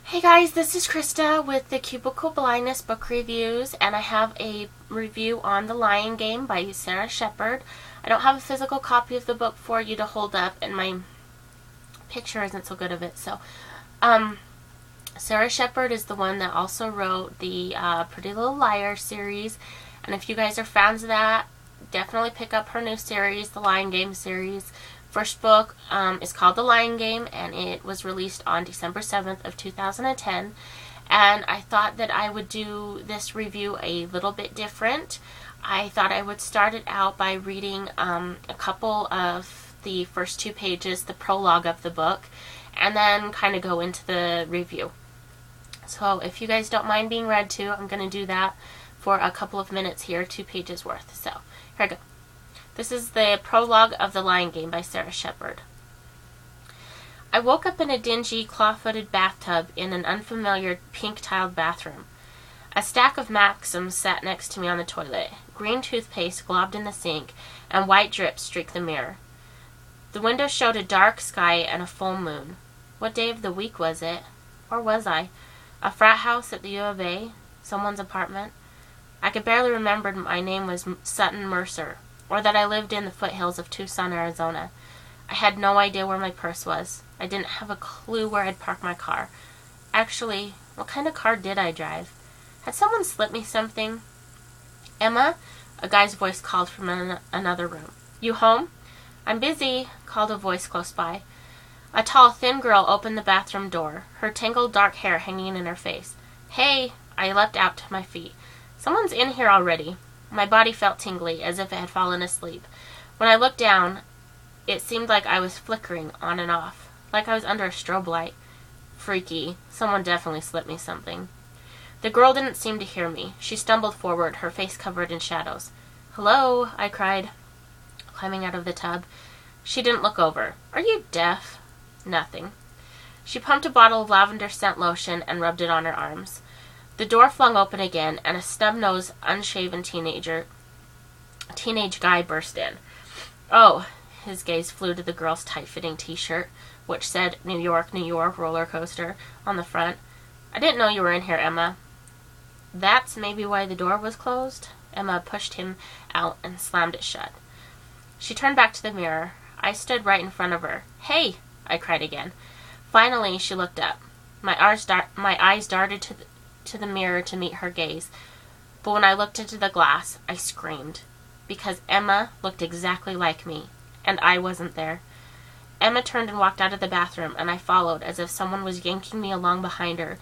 Hey guys, this is Krista with the Cubicle Blindness Book Reviews, and I have a review on The Lion Game by Sara Shepard. I don't have a physical copy of the book for you to hold up, and my picture isn't so good of it. Sara Shepard is the one that also wrote the Pretty Little Liars series, and if you guys are fans of that, definitely pick up her new series, The Lion Game series. First book is called The Lion Game, and it was released on December 7th of 2010. And I thought that I would do this review a little bit different. I thought I would start it out by reading a couple of the first 2 pages, the prologue of the book, and then kind of go into the review. So if you guys don't mind being read to, I'm going to do that for a couple of minutes here, 2 pages worth. So here I go. This is the prologue of The Lion Game by Sara Shepard. I woke up in a dingy, claw-footed bathtub in an unfamiliar, pink-tiled bathroom. A stack of Maxims sat next to me on the toilet. Green toothpaste globbed in the sink, and white drips streaked the mirror. The window showed a dark sky and a full moon. What day of the week was it? Or was I? A frat house at the U of A? Someone's apartment? I could barely remember my name was Sutton Mercer, or that I lived in the foothills of Tucson, Arizona. I had no idea where my purse was. I didn't have a clue where I'd parked my car. Actually, what kind of car did I drive? Had someone slipped me something? Emma? A guy's voice called from another room. You home? I'm busy, called a voice close by. A tall, thin girl opened the bathroom door, her tangled dark hair hanging in her face. Hey! I leapt out to my feet. Someone's in here already. My body felt tingly, as if it had fallen asleep. When I looked down, it seemed like I was flickering on and off, like I was under a strobe light. Freaky. Someone definitely slipped me something. The girl didn't seem to hear me. She stumbled forward, her face covered in shadows. Hello, I cried, climbing out of the tub. She didn't look over. Are you deaf? Nothing. She pumped a bottle of lavender scent lotion and rubbed it on her arms. The door flung open again, and a snub-nosed, unshaven teenage guy burst in. Oh, his gaze flew to the girl's tight-fitting t-shirt, which said New York, roller coaster on the front. I didn't know you were in here, Emma. That's maybe why the door was closed? Emma pushed him out and slammed it shut. She turned back to the mirror. I stood right in front of her. Hey! I cried again. Finally, she looked up. My eyes darted to the mirror to meet her gaze, but when I looked into the glass, I screamed, because Emma looked exactly like me, and I wasn't there. Emma turned and walked out of the bathroom, and I followed, as if someone was yanking me along behind her.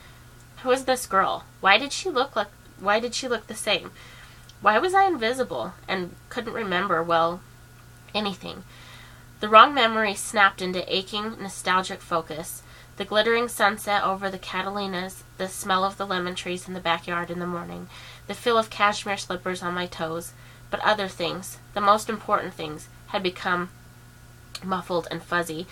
Who was this girl? Why did she look the same? Why was I invisible, and couldn't remember, well, anything? The wrong memory snapped into aching, nostalgic focus. The glittering sunset over the Catalinas, the smell of the lemon trees in the backyard in the morning, the feel of cashmere slippers on my toes. But other things, the most important things, had become muffled and fuzzy,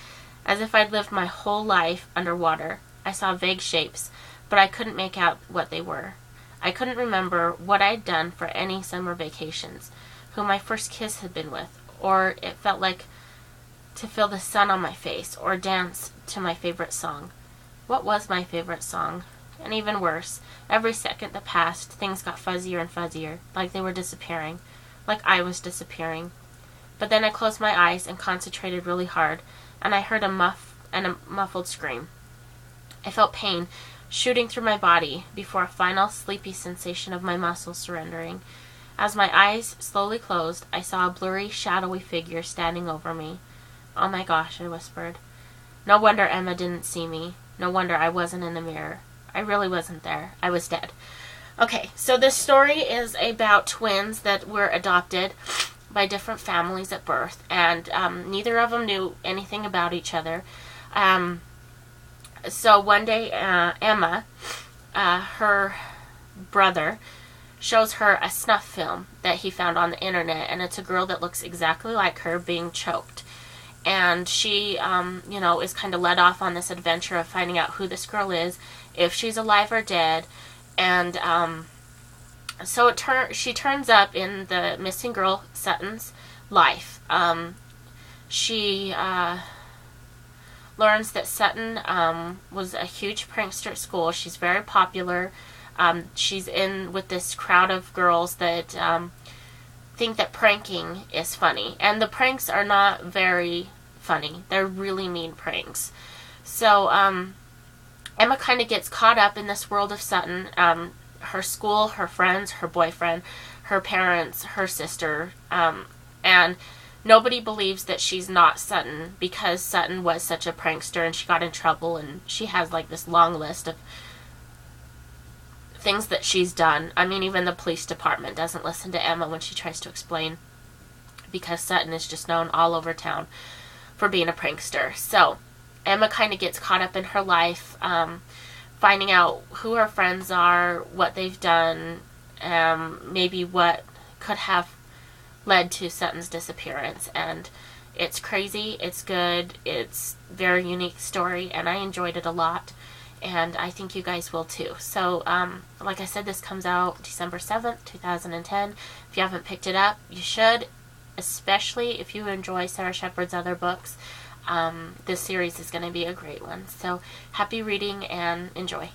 as if I'd lived my whole life underwater. I saw vague shapes, but I couldn't make out what they were. I couldn't remember what I'd done for any summer vacations, who my first kiss had been with, or it felt like to feel the sun on my face, or dance to my favorite song. What was my favorite song? And even worse, every second that passed, things got fuzzier and fuzzier, like they were disappearing, like I was disappearing. But then I closed my eyes and concentrated really hard, and I heard a muffled scream. I felt pain shooting through my body before a final sleepy sensation of my muscles surrendering. As my eyes slowly closed, I saw a blurry, shadowy figure standing over me. Oh my gosh, I whispered. No wonder Emma didn't see me. No wonder I wasn't in the mirror. I really wasn't there. I was dead. Okay, so this story is about twins that were adopted by different families at birth, and neither of them knew anything about each other. So one day, Emma, her brother, shows her a snuff film that he found on the internet, and it's a girl that looks exactly like her being choked. And she, is kind of led off on this adventure of finding out who this girl is, if she's alive or dead. And so she turns up in the missing girl Sutton's life. She learns that Sutton was a huge prankster at school. She's very popular. She's in with this crowd of girls that think that pranking is funny. And the pranks are not very funny. They're really mean pranks. So Emma kind of gets caught up in this world of Sutton. Her school, her friends, her boyfriend, her parents, her sister, and nobody believes that she's not Sutton because Sutton was such a prankster and she got in trouble, and she has like this long list of things that she's done. I mean, even the police department doesn't listen to Emma when she tries to explain, because Sutton is just known all over town for being a prankster. So Emma kind of gets caught up in her life, finding out who her friends are, what they've done, maybe what could have led to Sutton's disappearance. And it's crazy, it's good, it's a very unique story, and I enjoyed it a lot, and I think you guys will too. So, like I said, this comes out December 7th, 2010. If you haven't picked it up, you should, especially if you enjoy Sara Shepard's other books. This series is going to be a great one. So happy reading and enjoy.